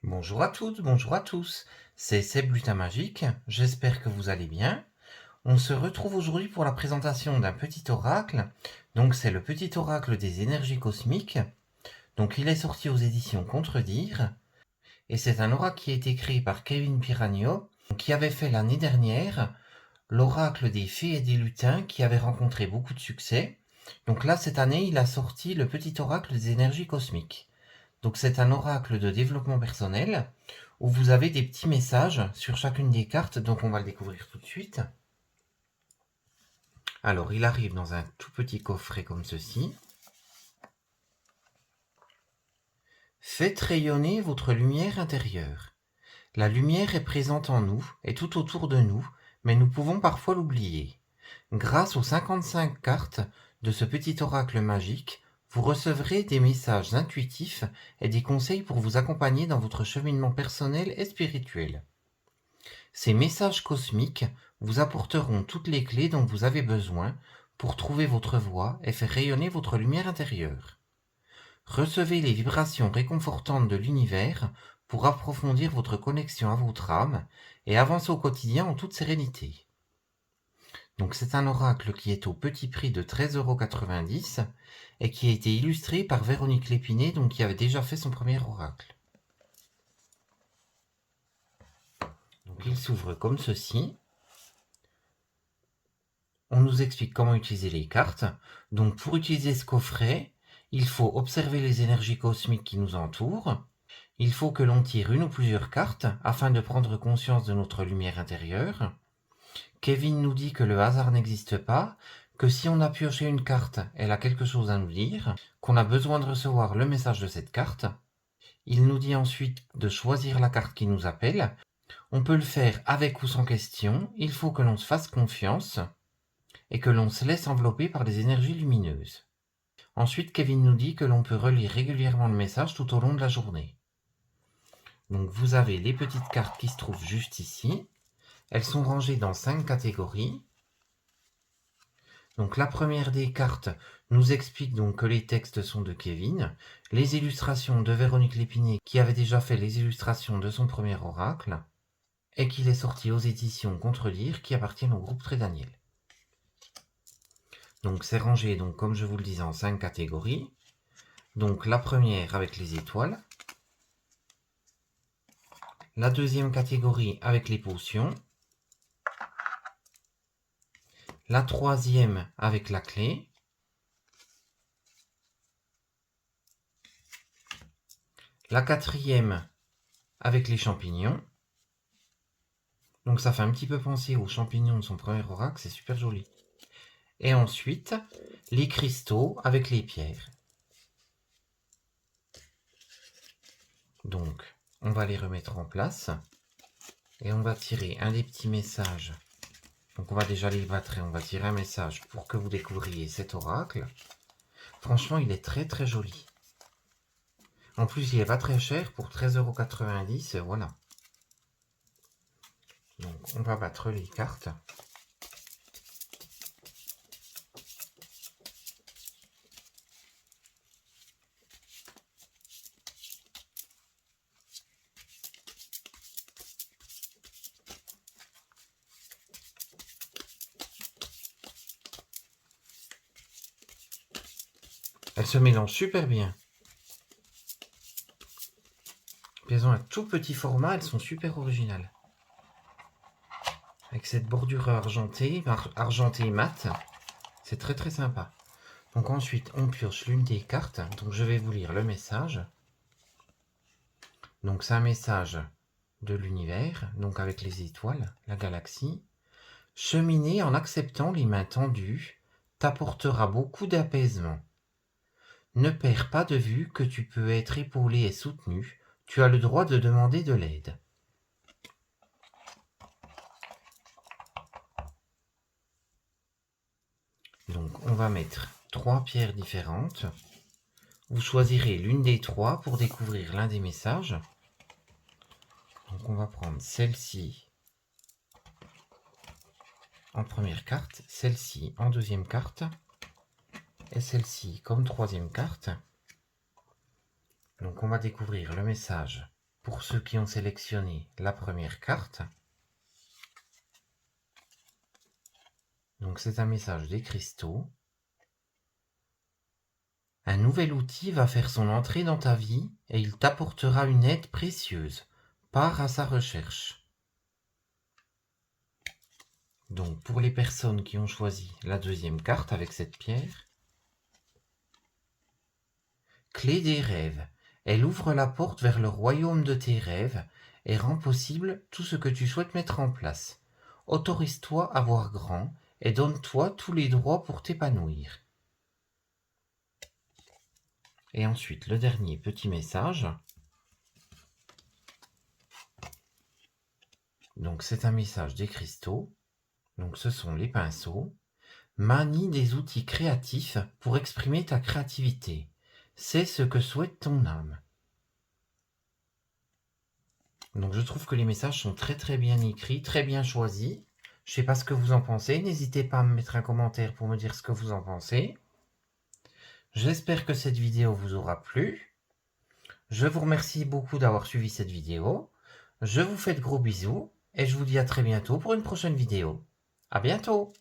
Bonjour à toutes, bonjour à tous, c'est Seb Lutin Magique, j'espère que vous allez bien. On se retrouve aujourd'hui pour la présentation d'un petit oracle, donc c'est le petit oracle des énergies cosmiques, donc il est sorti aux éditions Contredire, et c'est un oracle qui a été créé par Kevin Piranio, qui avait fait l'année dernière l'oracle des fées et des lutins qui avait rencontré beaucoup de succès. Donc là, cette année, il a sorti le petit oracle des énergies cosmiques. Donc c'est un oracle de développement personnel où vous avez des petits messages sur chacune des cartes, donc on va le découvrir tout de suite. Alors il arrive dans un tout petit coffret comme ceci. Faites rayonner votre lumière intérieure. La lumière est présente en nous et tout autour de nous, mais nous pouvons parfois l'oublier. Grâce aux 55 cartes de ce petit oracle magique, vous recevrez des messages intuitifs et des conseils pour vous accompagner dans votre cheminement personnel et spirituel. Ces messages cosmiques vous apporteront toutes les clés dont vous avez besoin pour trouver votre voie et faire rayonner votre lumière intérieure. Recevez les vibrations réconfortantes de l'univers pour approfondir votre connexion à votre âme et avancer au quotidien en toute sérénité. Donc c'est un oracle qui est au petit prix de 13,90 € et qui a été illustré par Véronique Lépiné, donc qui avait déjà fait son premier oracle. Donc il s'ouvre comme ceci. On nous explique comment utiliser les cartes. Donc pour utiliser ce coffret, il faut observer les énergies cosmiques qui nous entourent. Il faut que l'on tire une ou plusieurs cartes afin de prendre conscience de notre lumière intérieure. Kevin nous dit que le hasard n'existe pas, que si on a pioché une carte, elle a quelque chose à nous dire, qu'on a besoin de recevoir le message de cette carte. Il nous dit ensuite de choisir la carte qui nous appelle. On peut le faire avec ou sans question, il faut que l'on se fasse confiance et que l'on se laisse envelopper par les énergies lumineuses. Ensuite, Kevin nous dit que l'on peut relire régulièrement le message tout au long de la journée. Donc vous avez les petites cartes qui se trouvent juste ici. Elles sont rangées dans 5 catégories. Donc la première des cartes nous explique donc que les textes sont de Kevin, les illustrations de Véronique Lépiné qui avait déjà fait les illustrations de son premier oracle, et qu'il est sorti aux éditions Contredire qui appartiennent au groupe Très Daniel. Donc c'est rangé, donc, comme je vous le disais, en 5 catégories. Donc la première avec les étoiles, la deuxième catégorie avec les potions, la troisième avec la clé, la quatrième avec les champignons. Donc ça fait un petit peu penser aux champignons de son premier oracle, c'est super joli. Et ensuite, les cristaux avec les pierres. Donc, on va les remettre en place. Et on va tirer un des petits messages. Donc on va déjà les battre et on va tirer un message pour que vous découvriez cet oracle. Franchement, il est très très joli. En plus, il est pas très cher pour 13,90 €, voilà. Donc on va battre les cartes. Elles se mélangent super bien. Elles ont un tout petit format, elles sont super originales. Avec cette bordure argentée mate, c'est très très sympa. Donc ensuite, on pioche l'une des cartes. Donc je vais vous lire le message. Donc c'est un message de l'univers, donc avec les étoiles, la galaxie. Cheminer en acceptant les mains tendues t'apportera beaucoup d'apaisement. Ne perds pas de vue que tu peux être épaulé et soutenu. Tu as le droit de demander de l'aide. Donc on va mettre 3 pierres différentes. Vous choisirez l'une des 3 pour découvrir l'un des messages. Donc on va prendre celle-ci en première carte, celle-ci en deuxième carte et celle-ci comme troisième carte. Donc on va découvrir le message pour ceux qui ont sélectionné la première carte. Donc c'est un message des cristaux. Un nouvel outil va faire son entrée dans ta vie et il t'apportera une aide précieuse. Pars à sa recherche. Donc pour les personnes qui ont choisi la deuxième carte avec cette pierre, clé des rêves. Elle ouvre la porte vers le royaume de tes rêves et rend possible tout ce que tu souhaites mettre en place. Autorise-toi à voir grand et donne-toi tous les droits pour t'épanouir. Et ensuite, le dernier petit message. Donc c'est un message des cristaux. Donc ce sont les pinceaux. Manie des outils créatifs pour exprimer ta créativité. C'est ce que souhaite ton âme. Donc je trouve que les messages sont très bien écrits, très bien choisis. Je ne sais pas ce que vous en pensez. N'hésitez pas à me mettre un commentaire pour me dire ce que vous en pensez. J'espère que cette vidéo vous aura plu. Je vous remercie beaucoup d'avoir suivi cette vidéo. Je vous fais de gros bisous et je vous dis à très bientôt pour une prochaine vidéo. À bientôt!